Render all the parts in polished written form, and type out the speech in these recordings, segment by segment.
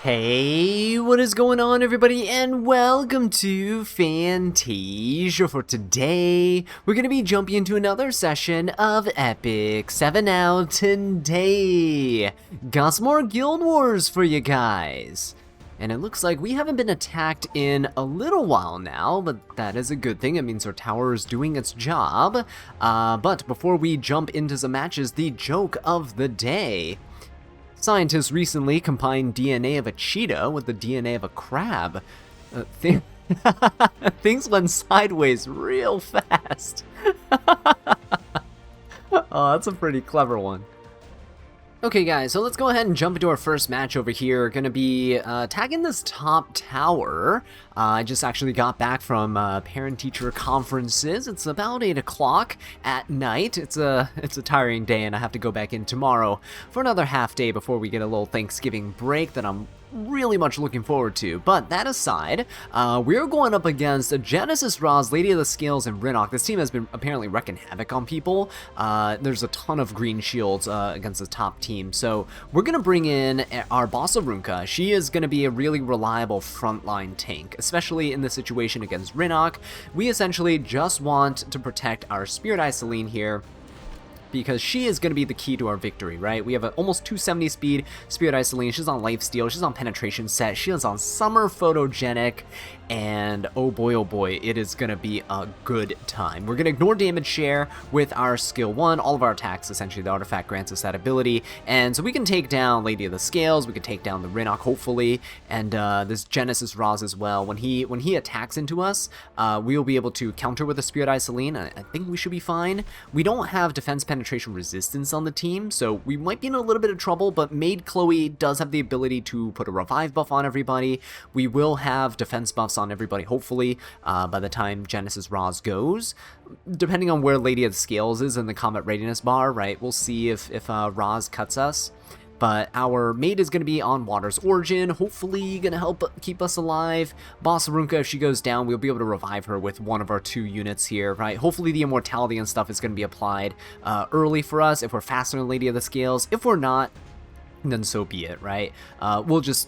Hey, what is going on everybody, and welcome to Fantasia. For today, we're going to be jumping into another session of Epic 7 out today. Got some more Guild Wars for you guys. And it looks like we haven't been attacked in a little while now, but that is a good thing. It means our tower is doing its job. But before we jump into some matches, the joke of the day. Scientists recently combined DNA of a cheetah with the DNA of a crab. Things went sideways real fast. Oh, that's a pretty clever one. Okay guys, so let's go ahead and jump into our first match over here. Gonna be tagging this top tower. I just actually got back from parent-teacher conferences. It's about 8 o'clock at night. It's a tiring day, and I have to go back in tomorrow for another half day before we get a little Thanksgiving break that I'm really much looking forward to. But that aside, we're going up against Genesis, Roz, Lady of the Scales, and Rinnock. This team has been apparently wrecking havoc on people. There's a ton of green shields against the top team. So we're going to bring in our boss Arunka. She is going to be a really reliable frontline tank, especially in the situation against Rinnock. We essentially just want to protect our Spirit Eye Celine here, because she is going to be the key to our victory, right? We have an almost 270 speed Spirit Eye Celine. She's on Lifesteal. She's on Penetration Set. She is on Summer Photogenic. And oh boy, it is going to be a good time. We're going to ignore damage share with our skill 1. All of our attacks, essentially, the artifact grants us that ability. And so we can take down Lady of the Scales. We can take down the Rinnock, hopefully. And this Genesis Roz as well. When he attacks into us, we will be able to counter with a Spirit Eye Celine. I think we should be fine. We don't have defense penetration resistance on the team, so we might be in a little bit of trouble, but Maid Chloe does have the ability to put a revive buff on everybody. We will have defense buffs on everybody, hopefully, by the time Genesis Roz goes. Depending on where Lady of the Scales is in the combat readiness bar, right? We'll see if Roz cuts us. But our maid is going to be on Water's Origin, hopefully going to help keep us alive. Boss Arunka, if she goes down, we'll be able to revive her with one of our 2 units here, right? Hopefully the immortality and stuff is going to be applied early for us if we're faster than Lady of the Scales. If we're not, then so be it, right? We'll just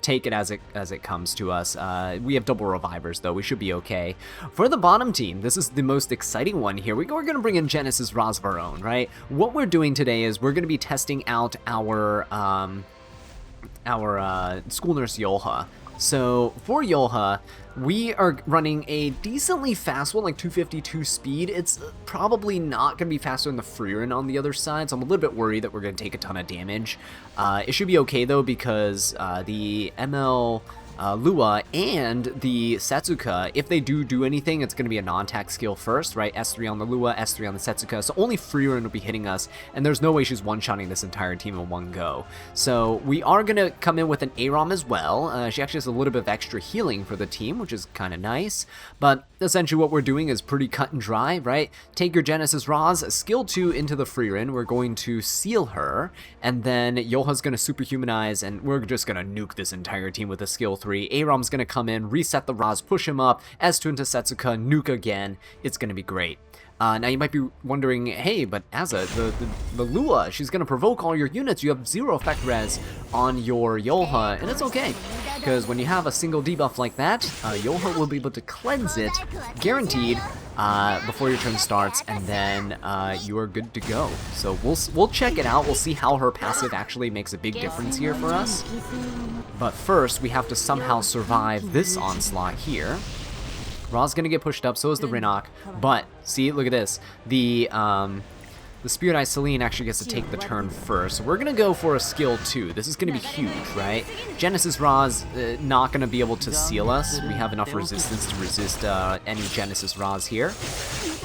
take it as it comes to us. We have double revivers, though. We should be okay. For the bottom team, this is the most exciting one here. We're going to bring in Genesis Roz of our own, right? What we're doing today is we're going to be testing out our school nurse Yolha. So for Yolha, we are running a decently fast one, like 252 speed. It's probably not going to be faster than the Freerin on the other side, so I'm a little bit worried that we're going to take a ton of damage. It should be okay, though, because the ML Lua and the Setsuka, if they do anything, it's going to be a non-attack skill first, right? S3 on the Lua, S3 on the Setsuka, so only Freerin will be hitting us, and there's no way she's one-shotting this entire team in one go. So we are going to come in with an AROM as well. She actually has a little bit of extra healing for the team, which is kind of nice, but essentially what we're doing is pretty cut and dry, right? Take your Genesis Roz, skill 2 into the Freerin, we're going to seal her, and then Yolha's going to superhumanize, and we're just going to nuke this entire team with a skill 3. Arom's going to come in, reset the Roz, push him up, S2 into Setsuka, nuke again. It's going to be great. Now you might be wondering, hey, but Azza, the Lua, she's going to provoke all your units. You have 0 effect res on your Yolha, and it's okay. Because when you have a single debuff like that, Yolha will be able to cleanse it, guaranteed, before your turn starts, and then you are good to go. So we'll check it out. We'll see how her passive actually makes a big difference here for us. But first, we have to somehow survive this onslaught here. Ra's gonna get pushed up, so is the Rinnock. But see, look at this. The Spirit Eye Celine actually gets to take the turn first. So we're gonna go for a skill 2. This is gonna be huge, right? Genesis Roz not gonna be able to seal us. We have enough resistance to resist any Genesis Roz here.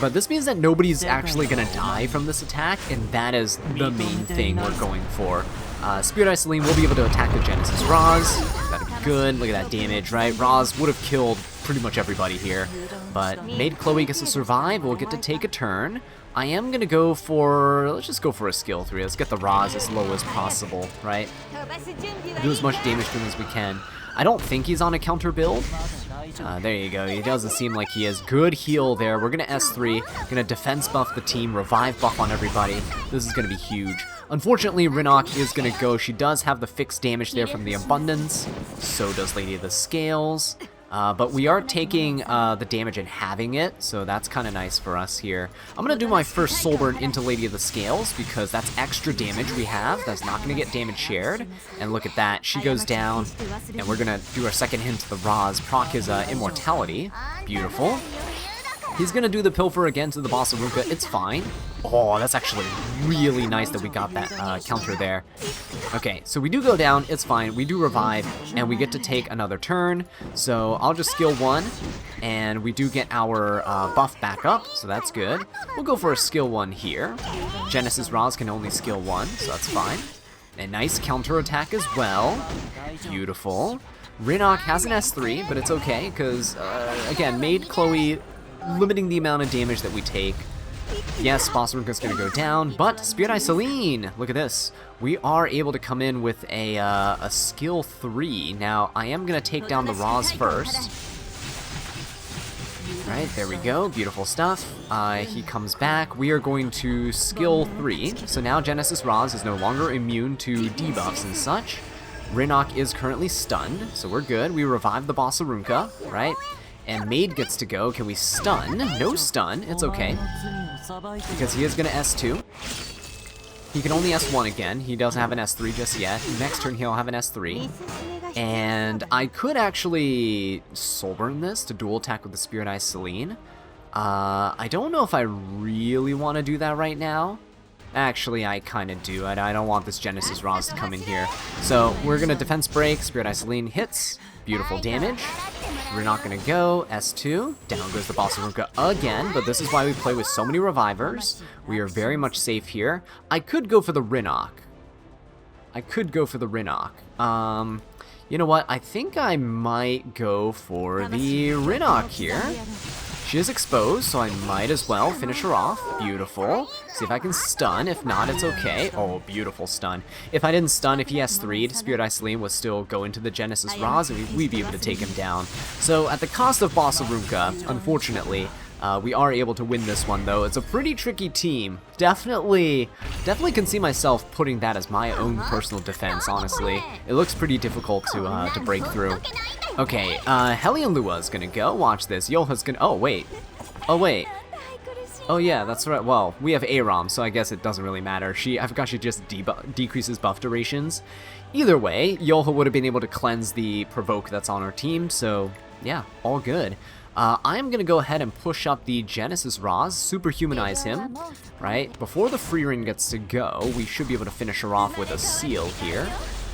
But this means that nobody's actually gonna die from this attack, and that is the main thing we're going for. Spirit Eye Celine will be able to attack the Genesis Roz. That'd be good. Look at that damage, right? Roz would have killed pretty much everybody here. But Maid Chloe gets to survive. We'll get to take a turn. I am going to go for, let's just go for a skill 3. Let's get the Roz as low as possible, right? Do as much damage to him as we can. I don't think he's on a counter build. There you go. He doesn't seem like he is. Good heal there. We're going to S3. Going to defense buff the team, revive buff on everybody. This is going to be huge. Unfortunately, Rinok is going to go. She does have the fixed damage there from the Abundance. So does Lady of the Scales. But we are taking the damage and having it, so that's kind of nice for us here. I'm going to do my first Soul Burn into Lady of the Scales, because that's extra damage we have. That's not going to get damage shared. And look at that. She goes down, and we're going to do our second hit to the Roz. Proc his Immortality. Beautiful. He's going to do the Pilfer again to the Boss of Ruka. It's fine. Oh, that's actually really nice that we got that counter there. Okay, so we do go down. It's fine. We do revive, and we get to take another turn. So I'll just skill 1, and we do get our buff back up, so that's good. We'll go for a skill 1 here. Genesis Roz can only skill 1, so that's fine. A nice counter attack as well. Beautiful. Rinok has an S3, but it's okay, because, again, Maid Chloe limiting the amount of damage that we take. Yes, Boss Ruka's gonna go down, but Spirit Eye Celine, look at this. We are able to come in with a skill 3. Now, I am gonna take down the Roz first. Right, there we go, beautiful stuff. He comes back. We are going to skill 3. So now Genesis Roz is no longer immune to debuffs and such. Rinok is currently stunned, so we're good. We revive the Boss Ruka, right? And Maid gets to go. Can we stun? No stun. It's okay. Because he is going to S2. He can only S1 again. He doesn't have an S3 just yet. Next turn he'll have an S3. And I could actually Soul Burn this to dual attack with the Spirit Eye Celine. I don't know if I really want to do that right now. Actually, I kind of do. I don't want this Genesis Roz to come in here. So we're going to Defense Break. Spirit Eye Celine hits. Beautiful damage. We're not going to go. S2. Down goes the Boss of Ruka again, but this is why we play with so many revivers. We are very much safe here. I could go for the Rinok. You know what? I think I might go for the Rinok here. She is exposed, so I might as well finish her off. Beautiful. See if I can stun. If not, it's okay. Oh, beautiful stun. If I didn't stun, if he has 3'd, Spirit Eye Celine would still go into the Genesis Roz, and we'd be able to take him down. So, at the cost of Boss of Ruka, unfortunately, we are able to win this one, though. It's a pretty tricky team. Definitely can see myself putting that as my own personal defense, honestly. It looks pretty difficult to break through. Okay, Heliolua's gonna go. Watch this. Yoha's gonna... Oh, wait. Oh, yeah, that's right. Well, we have Aram, so I guess it doesn't really matter. I forgot she just decreases buff durations. Either way, Yoha would have been able to cleanse the Provoke that's on our team, so yeah, all good. I'm going to go ahead and push up the Genesis Roz, superhumanize him, right? Before the Freerin gets to go, we should be able to finish her off with a Seal here.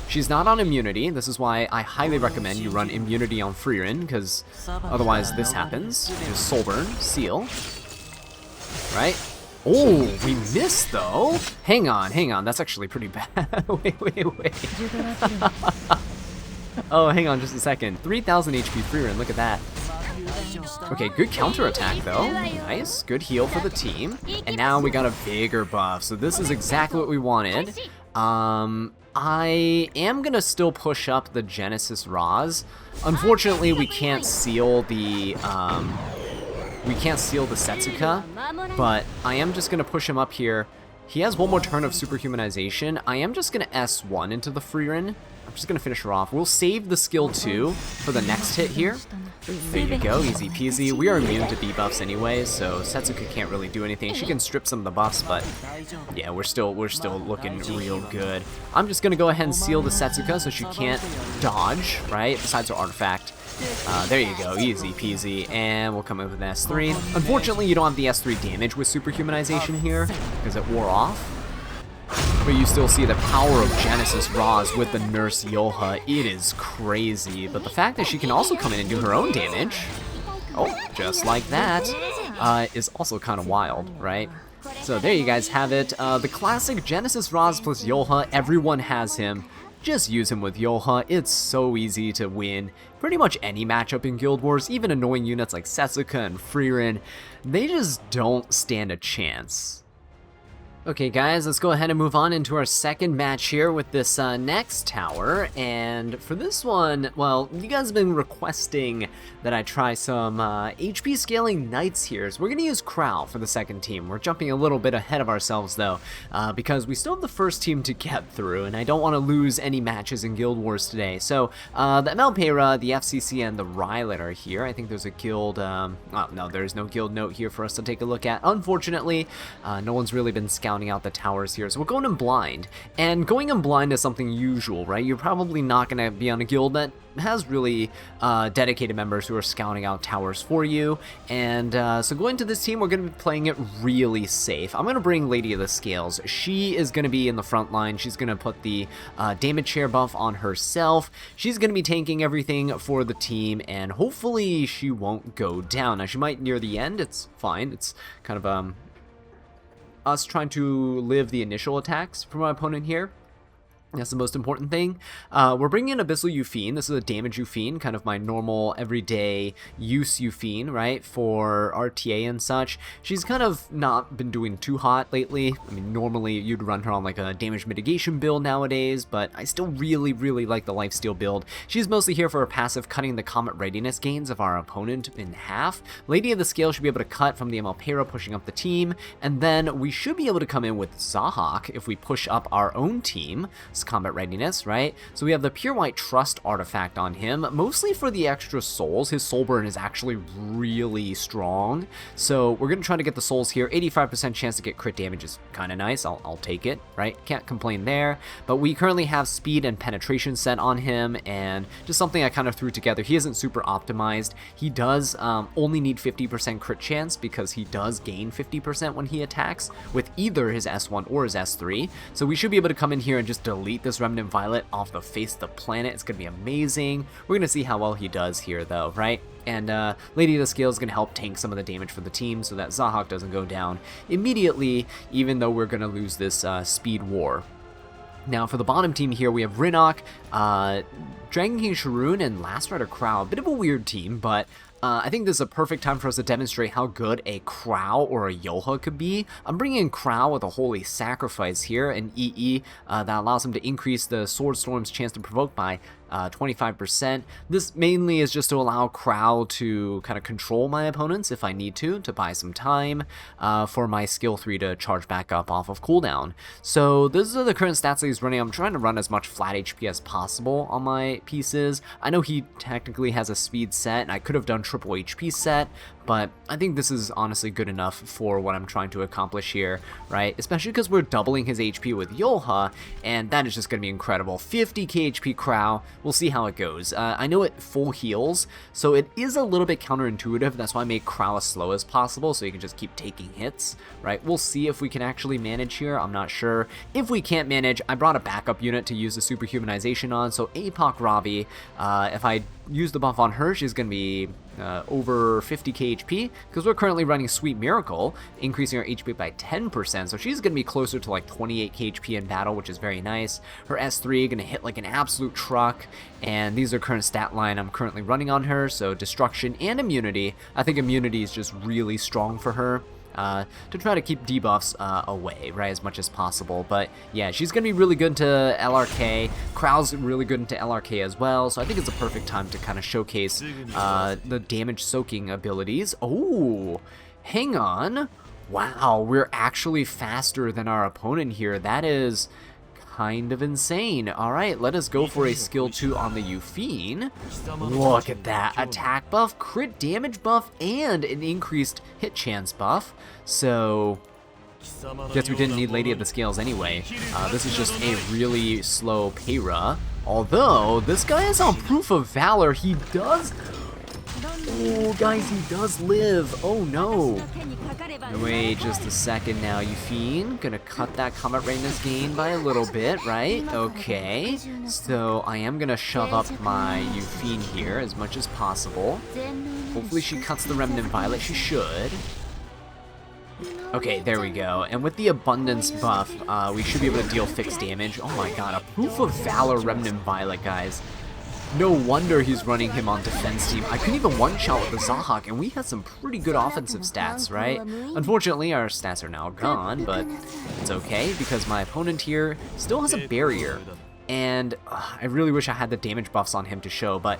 She's not on immunity. This is why I highly recommend you run immunity on Freerin, because otherwise this happens. Just Soul Burn, Seal, right? Oh, we missed though. Hang on. That's actually pretty bad. wait. Oh, hang on just a second. 3,000 HP Freerin, look at that. Okay, good counter attack though. Nice, good heal for the team. And now we got a bigger buff, so this is exactly what we wanted. I am gonna still push up the Genesis Roz. Unfortunately, we can't seal the Setsuka, but I am just gonna push him up here. He has one more turn of superhumanization. I am just gonna S1 into the Freerin. I'm just gonna finish her off. We'll save the skill 2 for the next hit here. There you go, easy peasy. We are immune to debuffs anyway, so Setsuka can't really do anything. She can strip some of the buffs, but yeah, we're still looking real good. I'm just gonna go ahead and seal the Setsuka so she can't dodge, right? Besides her artifact. There you go, easy peasy, and we'll come in with an S3. Unfortunately, you don't have the S3 damage with superhumanization here, because it wore off. But you still see the power of Genesis Roz with the Nurse Yoha. It is crazy. But the fact that she can also come in and do her own damage, oh, just like that, is also kind of wild, right? So there you guys have it. The classic Genesis Roz plus Yoha, everyone has him. just use him with Yoha. It's so easy to win pretty much any matchup in Guild Wars. Even annoying units like Setsuka and Frieren, they just don't stand a chance. Okay guys, let's go ahead and move on into our second match here with this next tower, and for this one, well, you guys have been requesting that I try some HP scaling knights here, so we're going to use Crow for the second team. We're jumping a little bit ahead of ourselves though, because we still have the first team to get through, and I don't want to lose any matches in Guild Wars today. So the Malpera, the FCC, and the Rylet are here. I think there's a guild, oh no, there's no guild note here for us to take a look at. Unfortunately, no one's really been scouting out the towers here, so we're going in blind, and going in blind is something usual, right? You're probably not going to be on a guild that has really dedicated members who are scouting out towers for you, and so going to this team, we're going to be playing it really safe. I'm going to bring Lady of the Scales. She is going to be in the front line. She's going to put the damage share buff on herself. She's going to be tanking everything for the team, and hopefully she won't go down. Now, she might near the end. It's fine. It's kind of us trying to live the initial attacks from my opponent here. That's the most important thing. We're bringing in Abyssal Euphine. This is a damage Euphine, kind of my normal everyday use Euphine, right, for RTA and such. She's kind of not been doing too hot lately. I mean, normally you'd run her on like a damage mitigation build nowadays, but I still really, really like the lifesteal build. She's mostly here for her passive, cutting the Comet readiness gains of our opponent in half. Lady of the Scale should be able to cut from the Malpera, pushing up the team, and then we should be able to come in with Zahak if we push up our own team. Combat readiness, right? So we have the Pure White Trust artifact on him, mostly for the extra souls. His soul burn is actually really strong, so we're gonna try to get the souls here. 85% chance to get crit damage is kind of nice. I'll take it, right? Can't complain there. But we currently have speed and penetration set on him, and just something I kind of threw together. He isn't super optimized. He does only need 50% crit chance because he does gain 50% when he attacks with either his S1 or his S3. So we should be able to come in here and just delete this Remnant Violet off the face of the planet. It's going to be amazing. We're going to see how well he does here though, right? And Lady of the Scale is going to help tank some of the damage for the team so that Zahak doesn't go down immediately, even though we're going to lose this speed war. Now for the bottom team here, we have Rinok, Dragon King Sharoon, and Last Rider Crow. A bit of a weird team, but I think this is a perfect time for us to demonstrate how good a Crow or a Yoha could be. I'm bringing in Crow with a Holy Sacrifice here, an EE that allows him to increase the Sword Storm's chance to provoke by 25%. This mainly is just to allow Crow to kind of control my opponents if I need to buy some time for my skill 3 to charge back up off of cooldown. So those are the current stats that he's running. I'm trying to run as much flat HP as possible on my pieces. I know he technically has a speed set, and I could have done triple HP set, but I think this is honestly good enough for what I'm trying to accomplish here, right? Especially because we're doubling his HP with Yoha, and that is just going to be incredible. 50k HP Crow. We'll see how it goes. I know it full heals, so it is a little bit counterintuitive. That's why I made Crow as slow as possible, so you can just keep taking hits, right? We'll see if we can actually manage here. I'm not sure. If we can't manage, I brought a backup unit to use the superhumanization on, so Apoc Ravi, if I use the buff on her, she's going to be over 50k HP, because we're currently running Sweet Miracle, increasing our HP by 10%, so she's going to be closer to like 28k HP in battle, which is very nice. Her S3 going to hit like an absolute truck, and these are current stat line I'm currently running on her, so Destruction and Immunity. I think Immunity is just really strong for her. To try to keep debuffs away, right, as much as possible. But yeah, she's going to be really good to LRK. Crow's really good into LRK as well, so I think it's a perfect time to kind of showcase the damage soaking abilities. Oh, hang on. Wow, we're actually faster than our opponent here. That is kind of insane. Alright, let us go for a skill 2 on the Euphine. Look at that. Attack buff, crit damage buff, and an increased hit chance buff. So guess we didn't need Lady of the Scales anyway. This is just a really slow Pera. Although, this guy is on Proof of Valor. He does... Oh, guys, he does live. Oh, no. Wait just a second now, Euphine. Gonna cut that Comet Readiness gain by a little bit, right? Okay. So I am gonna shove up my Euphine here as much as possible. Hopefully she cuts the Remnant Violet. She should. Okay, there we go. And with the abundance buff, we should be able to deal fixed damage. Oh my god, a Proof of Valor Remnant Violet, guys. No wonder he's running him on defense team. I couldn't even one-shot with the Zahak, and we had some pretty good offensive stats, right? Unfortunately, our stats are now gone, but it's okay, because my opponent here still has a barrier. And I really wish I had the damage buffs on him to show, but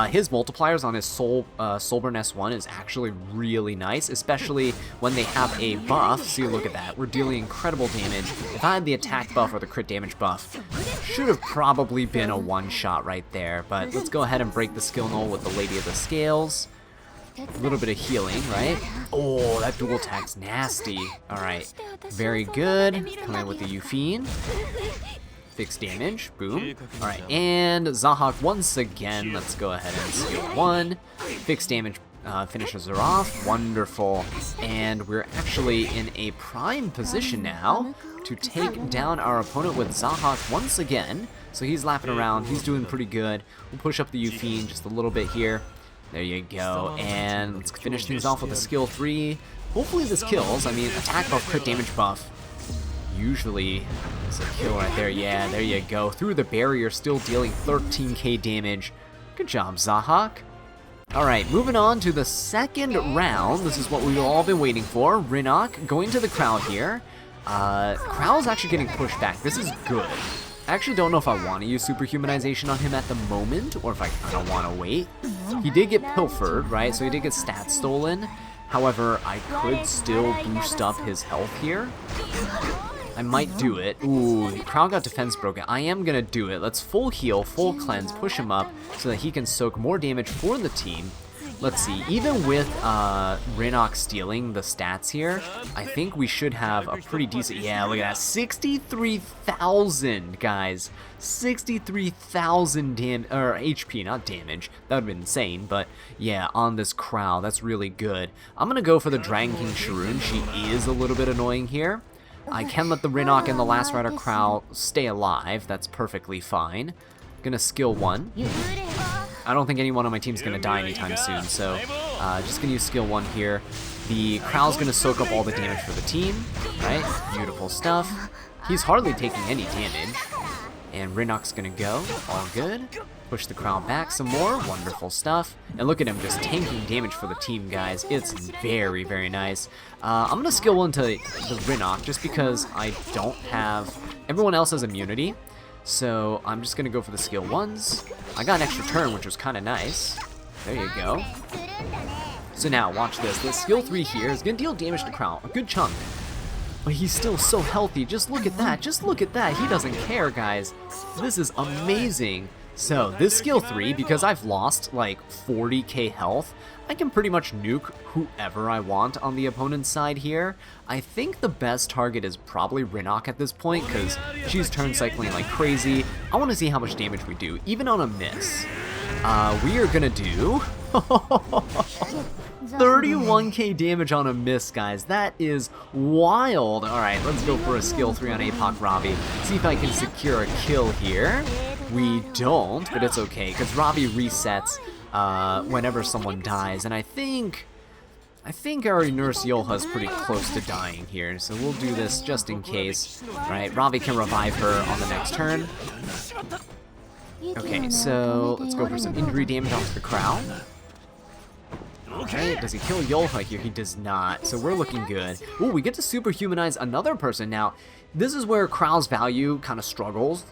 his multipliers on his Soulburn S1 is actually really nice, especially when they have a buff. See, look at that. We're dealing incredible damage. If I had the attack buff or the crit damage buff, should have probably been a one-shot right there. But let's go ahead and break the skill null with the Lady of the Scales. A little bit of healing, right? Oh, that dual attack's nasty. Alright, very good. Come in with the Euphine. Fixed damage, boom. Alright, and Zahak once again, let's go ahead and skill 1. Fixed damage finishes her off, wonderful. And we're actually in a prime position now to take down our opponent with Zahak once again. So he's lapping around, he's doing pretty good. We'll push up the Euphine just a little bit here. There you go, and let's finish things off with a skill 3. Hopefully this kills. I mean, attack buff, crit damage buff. Usually it's a kill right there. Yeah, there you go. Through the barrier, still dealing 13k damage. Good job, Zahak. Alright, moving on to the second round. This is what we've all been waiting for. Rinok going to the Crow here. Crow's actually getting pushed back. This is good. I actually don't know if I want to use superhumanization on him at the moment, or if I kind of want to wait. He did get pilfered, right? So he did get stats stolen. However, I could still boost up his health here. I might do it. Ooh, Crow got defense broken. I am gonna do it. Let's full heal, full cleanse, push him up so that he can soak more damage for the team. Let's see, even with Rinok stealing the stats here, I think we should have a pretty decent, yeah, look at that, 63,000, guys. 63,000 HP, not damage. That would have been insane, but yeah, on this Crow, that's really good. I'm gonna go for the Dragon King Sharoon. She is a little bit annoying here. I can let the Rinok and the Last Rider Crow stay alive. That's perfectly fine. Gonna skill 1. I don't think anyone on my team's gonna die anytime soon, so just gonna use skill 1 here. The Crow's gonna soak up all the damage for the team, right? Beautiful stuff. He's hardly taking any damage. And Rinok's gonna go, all good. Push the Crow back some more, wonderful stuff. And look at him just tanking damage for the team, guys. It's very, very nice. I'm gonna skill 1 to the Rinok just because I don't have, everyone else has immunity. So I'm just gonna go for the skill 1s. I got an extra turn, which was kind of nice. There you go. So now, watch this. The skill 3 here is gonna deal damage to Crow, a good chunk. But he's still so healthy. Just look at that. Just look at that. He doesn't care, guys. This is amazing. So this skill 3, because I've lost like 40k health, I can pretty much nuke whoever I want on the opponent's side here. I think the best target is probably Rinok at this point, because she's turn cycling like crazy. I want to see how much damage we do, even on a miss. We are gonna do 31k damage on a miss, guys. That is wild. Alright, let's go for a skill 3 on APOC Ravi. See if I can secure a kill here. We don't, but it's okay, because Ravi resets whenever someone dies, and I think our Nurse Yolha's pretty close to dying here, so we'll do this just in case. Right, Ravi can revive her on the next turn. Okay, so let's go for some injury damage onto the Crow. Okay, does he kill Yolha here? He does not, so we're looking good. Ooh, we get to superhumanize another person. Now, this is where Crow's value kind of struggles.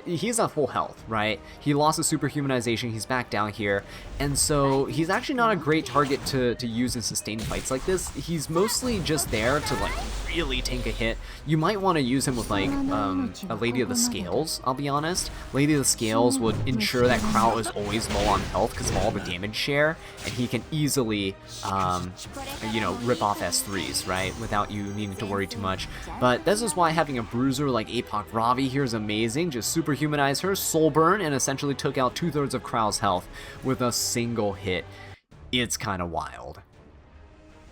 He's at full health, right? He lost his superhumanization, he's back down here, and so he's actually not a great target to use in sustained fights like this. He's mostly just there to like really tank a hit. You might want to use him with like a Lady of the Scales, I'll be honest. Lady of the Scales would ensure that Crow is always low on health because of all the damage share, and he can easily, you know, rip off S3s, right? Without you needing to worry too much. But this is why having a bruiser like APOC Ravi here is amazing. Just superhumanize her, soul burn, and essentially took out 2/3 of Crow's health with a single hit. It's kind of wild.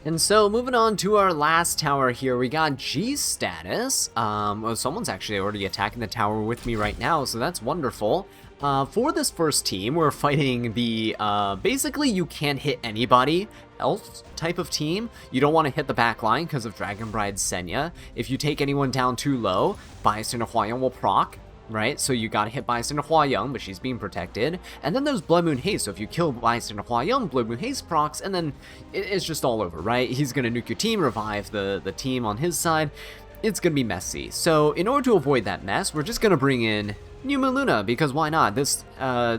And so, moving on to our last tower here, we got G status. Well, someone's actually already attacking the tower with me right now, so that's wonderful. For this first team, we're fighting the, basically you can't hit anybody else type of team. You don't want to hit the back line because of Dragon Bride Senya. If you take anyone down too low, Bystander Huayang will proc, right? So you gotta hit Bystander Huayang, but she's being protected. And then there's Blood Moon Haste, so if you kill Bystander Huayang, Blood Moon Haste procs, and then it's just all over, right? He's gonna nuke your team, revive the team on his side. It's gonna be messy. So in order to avoid that mess, we're just gonna bring in New Moon Luna, because why not? This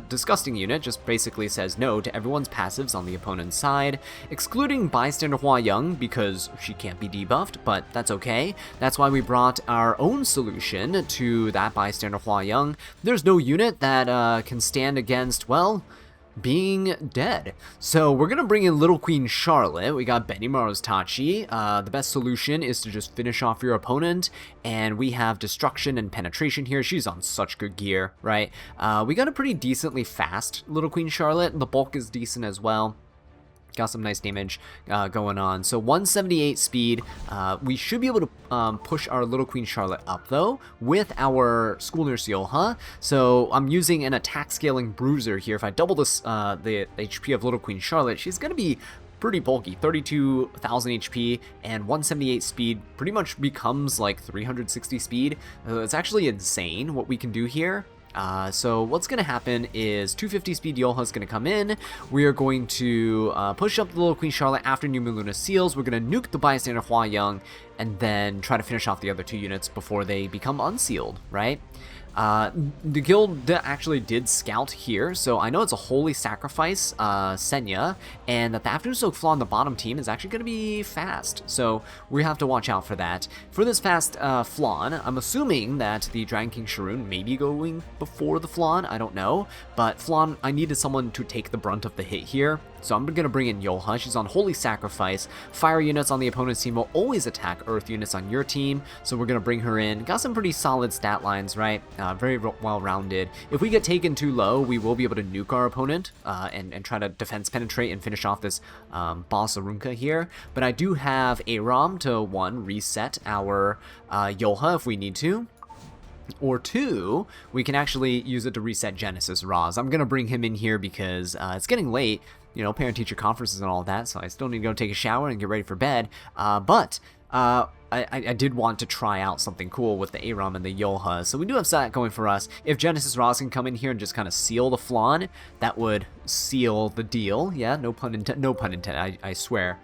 disgusting unit just basically says no to everyone's passives on the opponent's side, excluding Bystander Huayang because she can't be debuffed, but that's okay. That's why we brought our own solution to that Bystander Huayang. There's no unit that can stand against, well, being dead. So we're gonna bring in Little Queen Charlotte. We got Benimaru's Tachi. The best solution is to just finish off your opponent, and we have Destruction and Penetration here. She's on such good gear, right? We got a pretty decently fast Little Queen Charlotte. The bulk is decent as well. Got some nice damage going on. So 178 speed. We should be able to push our Little Queen Charlotte up, though, with our School Nurse Yoha. So I'm using an attack scaling bruiser here. If I double this, the HP of Little Queen Charlotte, she's going to be pretty bulky. 32,000 HP and 178 speed pretty much becomes like 360 speed. It's actually insane what we can do here. So what's going to happen is 250 speed Yoha is going to come in. We are going to push up the Little Queen Charlotte after New Moon Luna seals. We're going to nuke the Bystander Huayang and then try to finish off the other two units before they become unsealed, right? The guild actually did scout here, so I know it's a Holy Sacrifice Senya, and that the Afternoon Soak Flaw on the bottom team is actually going to be fast, so we have to watch out for that. For this fast Flawn, I'm assuming that the Dragon King Sharoon may be going before the Flawn, I don't know, but Flawn, I needed someone to take the brunt of the hit here. So I'm going to bring in Yoha. She's on Holy Sacrifice. Fire units on the opponent's team will always attack Earth units on your team. So we're going to bring her in. Got some pretty solid stat lines, right? Very well-rounded. If we get taken too low, we will be able to nuke our opponent and try to defense penetrate and finish off this boss Arunka here. But I do have Aram to, one, reset our Yoha if we need to. Or two, we can actually use it to reset Genesis Roz. I'm going to bring him in here because it's getting late. You know, parent-teacher conferences and all that, so I still need to go take a shower and get ready for bed. But I did want to try out something cool with the Aram and the Yoha, so we do have that going for us. If Genesis Ross can come in here and just kind of seal the Flawn, that would seal the deal. Yeah, no pun intended. No pun intended. I swear.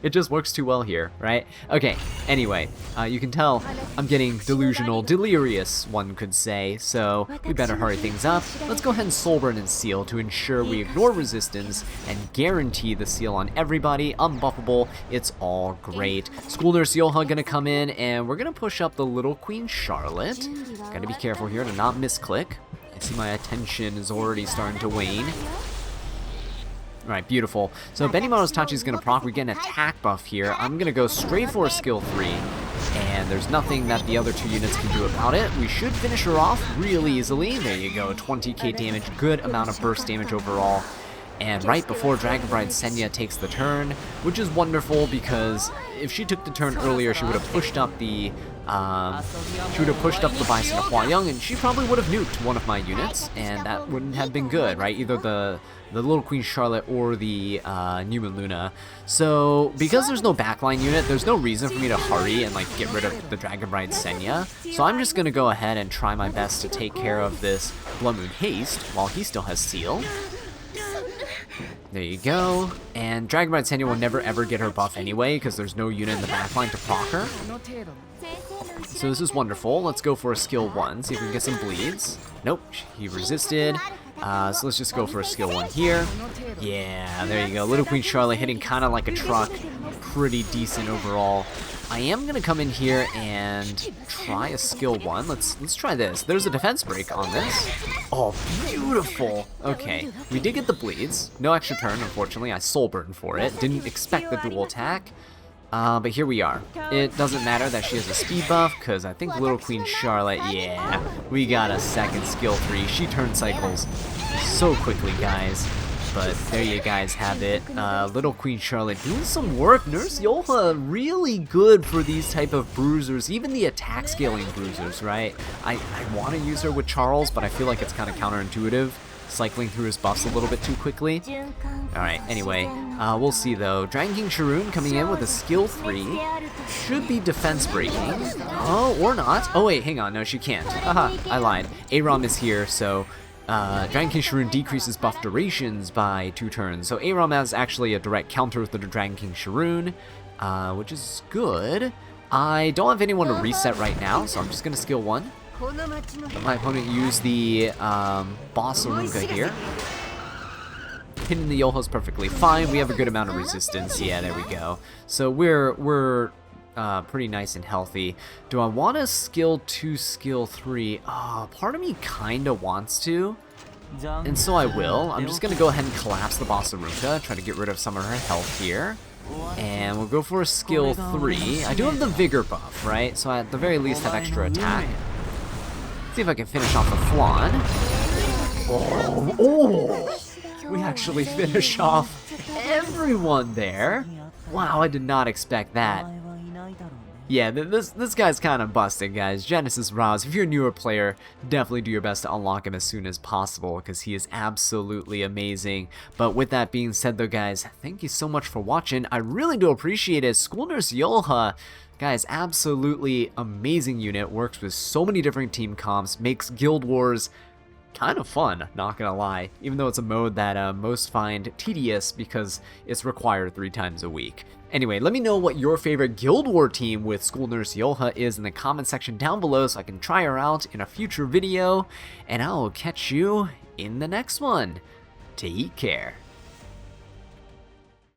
It just works too well here, right? Okay, anyway, you can tell I'm getting delusional, delirious, one could say, so we better hurry things up. Let's go ahead and Soulburn and Seal to ensure we ignore resistance and guarantee the seal on everybody, unbuffable, it's all great. School Nurse Yoha gonna come in, and we're gonna push up the Little Queen Charlotte. Gotta be careful here to not misclick. I see my attention is already starting to wane. Alright, beautiful. So Benimaru's Tachi is going to proc. We get an attack buff here. I'm going to go straight for skill 3. And there's nothing that the other two units can do about it. We should finish her off real easily. There you go, 20k damage. Good amount of burst damage overall. And right before Dragon Bride Senya takes the turn, which is wonderful because if she took the turn earlier, she would have pushed up the Bystander Huayang, and she probably would have nuked one of my units, and that wouldn't have been good, right? Either the Little Queen Charlotte or the New Moon Luna. So because there's no backline unit, there's no reason for me to hurry and like get rid of the Dragon Bride Senya. So I'm just gonna go ahead and try my best to take care of this Blood Moon Haste while he still has Seal. There you go. And Dragon Bride Senya will never ever get her buff anyway because there's no unit in the backline to proc her. So this is wonderful. Let's go for a skill 1, see if we can get some bleeds. Nope, he resisted. So let's just go for a skill 1 here. Yeah, there you go. Little Queen Charlotte hitting kind of like a truck. Pretty decent overall. I am going to come in here and try a skill 1. Let's try this. There's a defense break on this. Oh, beautiful. Okay, we did get the bleeds. No extra turn, unfortunately. I soul burn for it. Didn't expect the dual attack. But here we are. It doesn't matter that she has a speed buff, because I think Little Queen Charlotte, yeah, we got a second skill 3. She turn cycles so quickly, guys. but there you guys have it. Little Queen Charlotte doing some work. Nurse Yoha really good for these type of bruisers, even the attack scaling bruisers, right? I want to use her with Charles, but I feel like it's kind of counterintuitive, cycling through his buffs a little bit too quickly. Alright, anyway, we'll see though. Dragon King Sharoon coming in with a skill 3. Should be defense breaking. Oh, or not. Oh wait, hang on, no she can't. Haha, I lied. Aram is here, so Dragon King Sharoon decreases buff durations by 2 turns. So Aram has actually a direct counter with the Dragon King Sharoon, which is good. I don't have anyone to reset right now, so I'm just going to skill 1. Let my opponent use the Boss Aruka here. Hitting the Yoha's perfectly fine. We have a good amount of resistance. Yeah, there we go. So we're pretty nice and healthy. Do I want to skill 2, skill 3? Part of me kind of wants to, and so I will. I'm just going to go ahead and collapse the Boss Aruka, try to get rid of some of her health here. And we'll go for a skill 3. I do have the Vigor buff, right? So I at the very least have extra attack. See if I can finish off the Flan. Oh! We actually finish off everyone there. Wow, I did not expect that. Yeah, this guy's kind of busted, guys. Genesis Roz, if you're a newer player, definitely do your best to unlock him as soon as possible, because he is absolutely amazing. But with that being said, though, guys, thank you so much for watching. I really do appreciate it. School Nurse Yoha, guys, absolutely amazing unit. Works with so many different team comps, makes Guild Wars kind of fun, not gonna lie, even though it's a mode that most find tedious because it's required 3 times a week. Anyway, let me know what your favorite Guild War team with School Nurse Yoha is in the comment section down below so I can try her out in a future video, and I'll catch you in the next one. Take care.